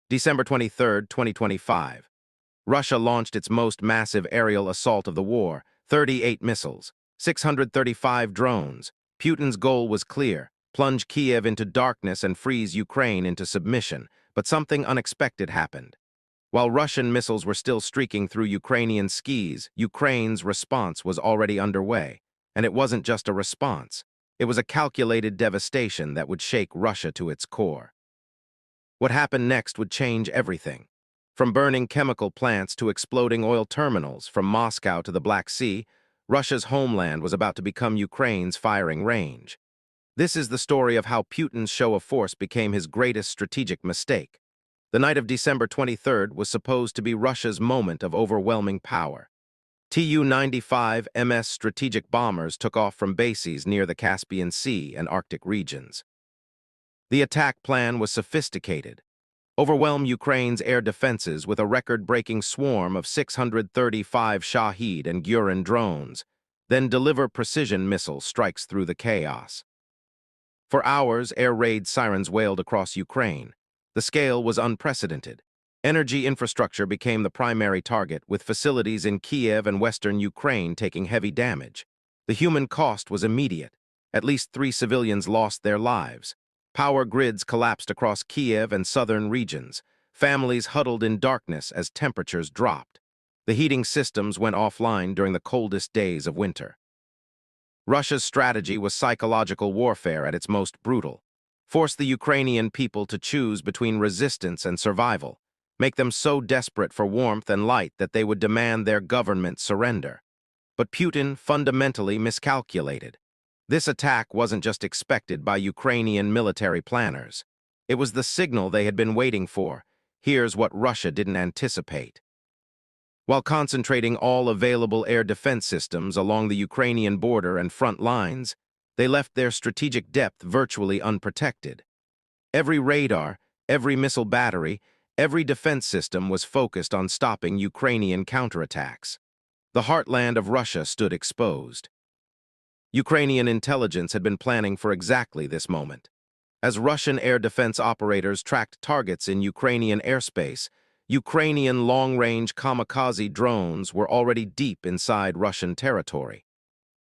December 23, 2025. Russia launched its most massive aerial assault of the war, 38 missiles, 635 drones. Putin's goal was clear: plunge Kiev into darkness and freeze Ukraine into submission. But something unexpected happened. While Russian missiles were still streaking through Ukrainian skies, Ukraine's response was already underway. And it wasn't just a response. It was a calculated devastation that would shake Russia to its core. What happened next would change everything. From burning chemical plants to exploding oil terminals, from Moscow to the Black Sea, Russia's homeland was about to become Ukraine's firing range. This is the story of how Putin's show of force became his greatest strategic mistake. The night of December 23rd was supposed to be Russia's moment of overwhelming power. Tu-95 MS strategic bombers took off from bases near the Caspian Sea and Arctic regions. The attack plan was sophisticated. Overwhelm Ukraine's air defenses with a record-breaking swarm of 635 Shahed and Gurin drones, then deliver precision missile strikes through the chaos. For hours, air raid sirens wailed across Ukraine. The scale was unprecedented. Energy infrastructure became the primary target, with facilities in Kiev and western Ukraine taking heavy damage. The human cost was immediate. At least 3 civilians lost their lives. Power grids collapsed across Kiev and southern regions. Families huddled in darkness as temperatures dropped. The heating systems went offline during the coldest days of winter. Russia's strategy was psychological warfare at its most brutal. Force the Ukrainian people to choose between resistance and survival. Make them so desperate for warmth and light that they would demand their government surrender. But Putin fundamentally miscalculated. This attack wasn't just expected by Ukrainian military planners. It was the signal they had been waiting for. Here's what Russia didn't anticipate. While concentrating all available air defense systems along the Ukrainian border and front lines, they left their strategic depth virtually unprotected. Every radar, every missile battery, every defense system was focused on stopping Ukrainian counterattacks. The heartland of Russia stood exposed. Ukrainian intelligence had been planning for exactly this moment. As Russian air defense operators tracked targets in Ukrainian airspace, Ukrainian long-range kamikaze drones were already deep inside Russian territory.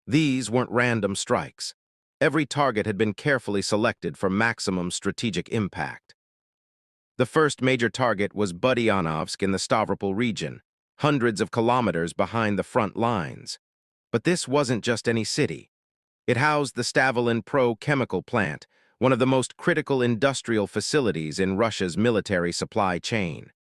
These weren't random strikes. Every target had been carefully selected for maximum strategic impact. The first major target was Budianovsk in the Stavropol region, hundreds of kilometers behind the front lines. But this wasn't just any city. It housed the Stavalin Pro-chemical plant, one of the most critical industrial facilities in Russia's military supply chain.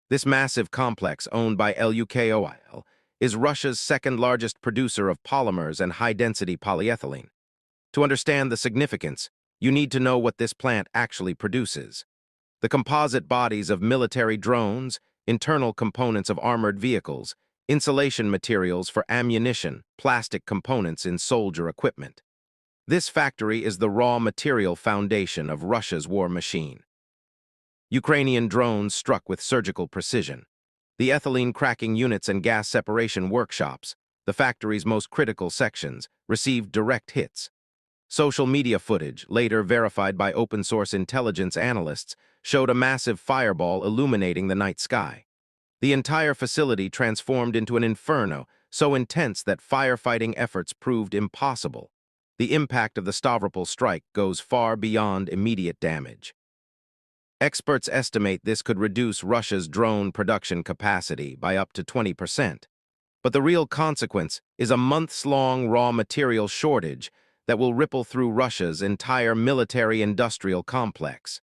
This massive complex, owned by Lukoil, is Russia's second-largest producer of polymers and high-density polyethylene. To understand the significance, you need to know what this plant actually produces. The composite bodies of military drones, internal components of armored vehicles, insulation materials for ammunition, plastic components in soldier equipment. This factory is the raw material foundation of Russia's war machine. Ukrainian drones struck with surgical precision. The ethylene cracking units and gas separation workshops, the factory's most critical sections, received direct hits. Social media footage, later verified by open-source intelligence analysts, showed a massive fireball illuminating the night sky. The entire facility transformed into an inferno, so intense that firefighting efforts proved impossible. The impact of the Stavropol strike goes far beyond immediate damage. Experts estimate this could reduce Russia's drone production capacity by up to 20%. But the real consequence is a months-long raw material shortage that will ripple through Russia's entire military-industrial complex.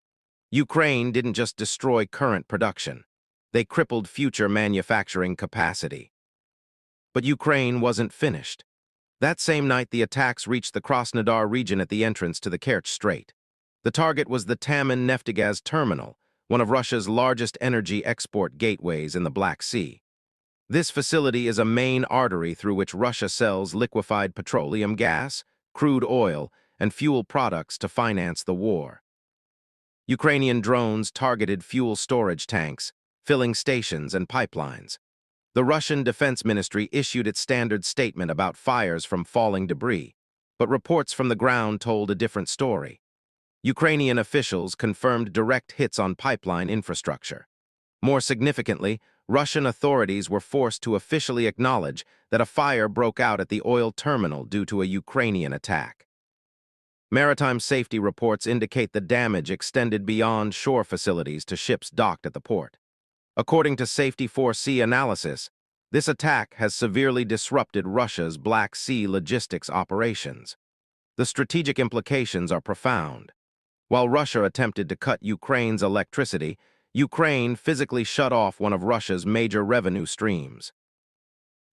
Ukraine didn't just destroy current production. They crippled future manufacturing capacity. But Ukraine wasn't finished. That same night, the attacks reached the Krasnodar region at the entrance to the Kerch Strait. The target was the Taman Neftegaz terminal, one of Russia's largest energy export gateways in the Black Sea. This facility is a main artery through which Russia sells liquefied petroleum gas, crude oil, and fuel products to finance the war. Ukrainian drones targeted fuel storage tanks, filling stations and pipelines. The Russian Defense Ministry issued its standard statement about fires from falling debris, but reports from the ground told a different story. Ukrainian officials confirmed direct hits on pipeline infrastructure. More significantly, Russian authorities were forced to officially acknowledge that a fire broke out at the oil terminal due to a Ukrainian attack. Maritime safety reports indicate the damage extended beyond shore facilities to ships docked at the port. According to Safety 4C analysis, this attack has severely disrupted Russia's Black Sea logistics operations. The strategic implications are profound. While Russia attempted to cut Ukraine's electricity, Ukraine physically shut off one of Russia's major revenue streams.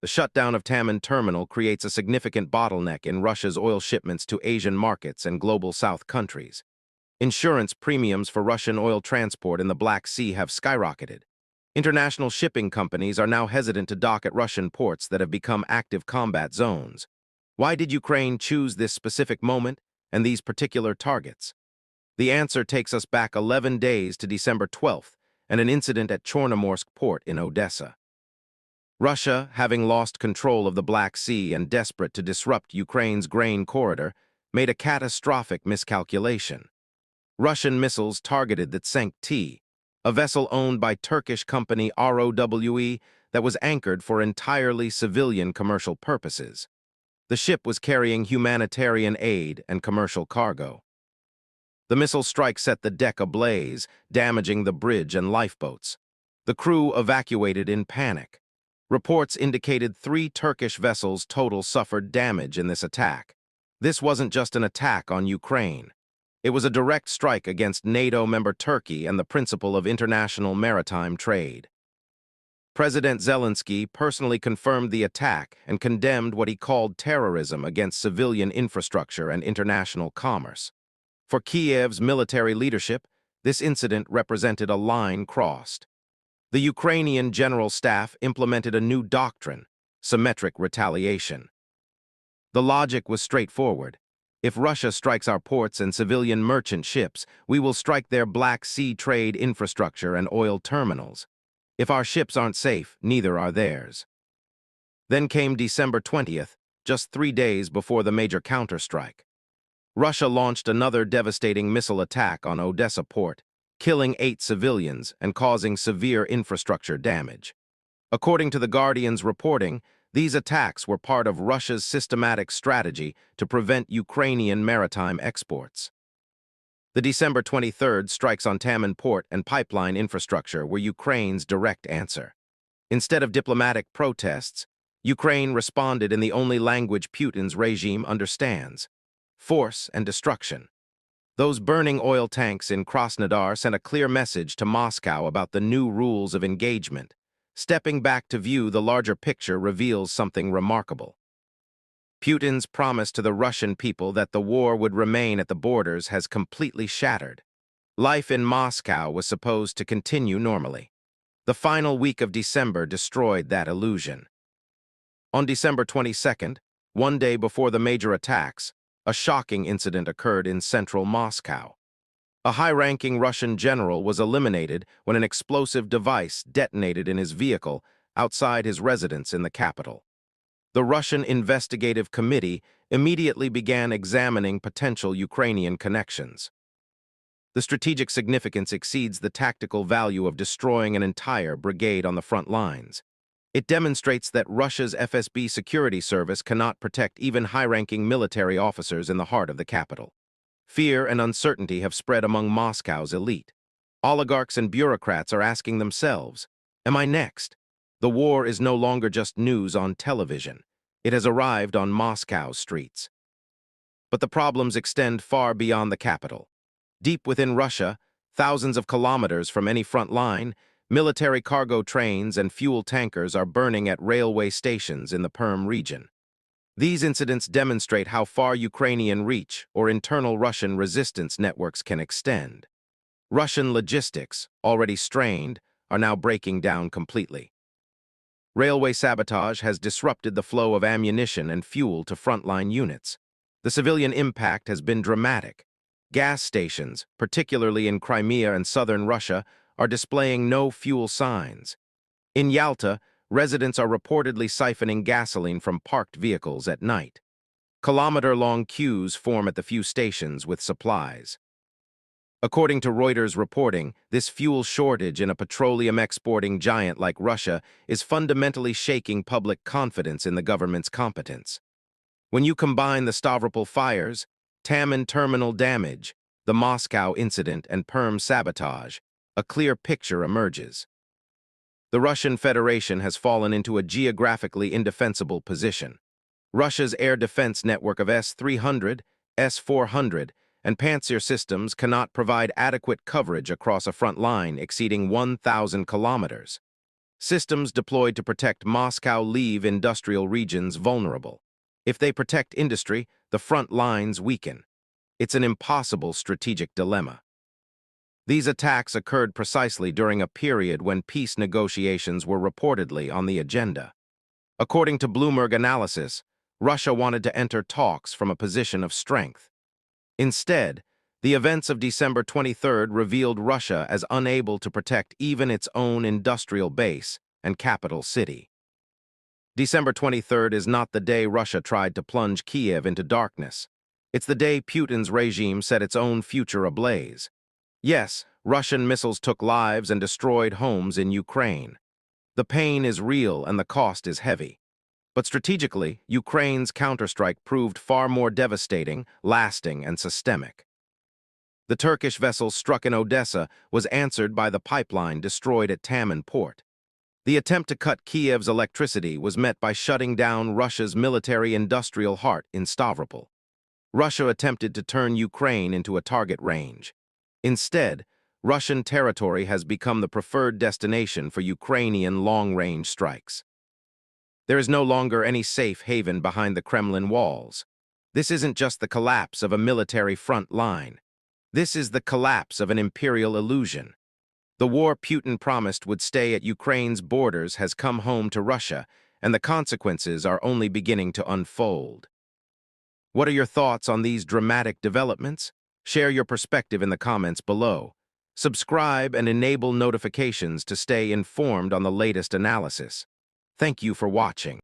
The shutdown of Taman terminal creates a significant bottleneck in Russia's oil shipments to Asian markets and global South countries. Insurance premiums for Russian oil transport in the Black Sea have skyrocketed. International shipping companies are now hesitant to dock at Russian ports that have become active combat zones. Why did Ukraine choose this specific moment and these particular targets? The answer takes us back 11 days to December 12th and an incident at Chornomorsk port in Odessa. Russia, having lost control of the Black Sea and desperate to disrupt Ukraine's grain corridor, made a catastrophic miscalculation. Russian missiles targeted the Zelensky, a vessel owned by Turkish company ROWE that was anchored for entirely civilian commercial purposes. The ship was carrying humanitarian aid and commercial cargo. The missile strike set the deck ablaze, damaging the bridge and lifeboats. The crew evacuated in panic. Reports indicated 3 Turkish vessels total suffered damage in this attack. This wasn't just an attack on Ukraine. It was a direct strike against NATO member Turkey and the principle of international maritime trade. President Zelensky personally confirmed the attack and condemned what he called terrorism against civilian infrastructure and international commerce. For Kiev's military leadership, this incident represented a line crossed. The Ukrainian General Staff implemented a new doctrine, symmetric retaliation. The logic was straightforward. If Russia strikes our ports and civilian merchant ships, we will strike their Black Sea trade infrastructure and oil terminals. If our ships aren't safe, neither are theirs. Then came December 20th, just 3 days before the major counterstrike. Russia launched another devastating missile attack on Odessa port, killing 8 civilians and causing severe infrastructure damage. According to The Guardian's reporting, these attacks were part of Russia's systematic strategy to prevent Ukrainian maritime exports. The December 23rd strikes on Taman port and pipeline infrastructure were Ukraine's direct answer. Instead of diplomatic protests, Ukraine responded in the only language Putin's regime understands: force and destruction. Those burning oil tanks in Krasnodar sent a clear message to Moscow about the new rules of engagement. Stepping back to view the larger picture reveals something remarkable. Putin's promise to the Russian people that the war would remain at the borders has completely shattered. Life in Moscow was supposed to continue normally. The final week of December destroyed that illusion. On December 22nd, one day before the major attacks, a shocking incident occurred in central Moscow. A high-ranking Russian general was eliminated when an explosive device detonated in his vehicle outside his residence in the capital. The Russian Investigative Committee immediately began examining potential Ukrainian connections. The strategic significance exceeds the tactical value of destroying an entire brigade on the front lines. It demonstrates that Russia's FSB security service cannot protect even high-ranking military officers in the heart of the capital. Fear and uncertainty have spread among Moscow's elite. Oligarchs and bureaucrats are asking themselves, "Am I next?" The war is no longer just news on television. It has arrived on Moscow's streets. But the problems extend far beyond the capital. Deep within Russia, thousands of kilometers from any front line, military cargo trains and fuel tankers are burning at railway stations in the Perm region. These incidents demonstrate how far Ukrainian reach or internal Russian resistance networks can extend. Russian logistics, already strained, are now breaking down completely. Railway sabotage has disrupted the flow of ammunition and fuel to frontline units. The civilian impact has been dramatic. Gas stations, particularly in Crimea and southern Russia, are displaying no fuel signs. In Yalta, residents are reportedly siphoning gasoline from parked vehicles at night. Kilometer-long queues form at the few stations with supplies. According to Reuters reporting, this fuel shortage in a petroleum exporting giant like Russia is fundamentally shaking public confidence in the government's competence. When you combine the Stavropol fires, Taman terminal damage, the Moscow incident, and Perm sabotage, a clear picture emerges. The Russian Federation has fallen into a geographically indefensible position. Russia's air defense network of S-300, S-400, and Pantsir systems cannot provide adequate coverage across a front line exceeding 1,000 kilometers. Systems deployed to protect Moscow leave industrial regions vulnerable. If they protect industry, the front lines weaken. It's an impossible strategic dilemma. These attacks occurred precisely during a period when peace negotiations were reportedly on the agenda. According to Bloomberg analysis, Russia wanted to enter talks from a position of strength. Instead, the events of December 23 revealed Russia as unable to protect even its own industrial base and capital city. December 23 is not the day Russia tried to plunge Kiev into darkness. It's the day Putin's regime set its own future ablaze. Yes, Russian missiles took lives and destroyed homes in Ukraine. The pain is real and the cost is heavy. But strategically, Ukraine's counterstrike proved far more devastating, lasting, and systemic. The Turkish vessel struck in Odessa was answered by the pipeline destroyed at Taman port. The attempt to cut Kiev's electricity was met by shutting down Russia's military-industrial heart in Stavropol. Russia attempted to turn Ukraine into a target range. Instead, Russian territory has become the preferred destination for Ukrainian long-range strikes. There is no longer any safe haven behind the Kremlin walls. This isn't just the collapse of a military front line. This is the collapse of an imperial illusion. The war Putin promised would stay at Ukraine's borders has come home to Russia, and the consequences are only beginning to unfold. What are your thoughts on these dramatic developments? Share your perspective in the comments below. Subscribe and enable notifications to stay informed on the latest analysis. Thank you for watching.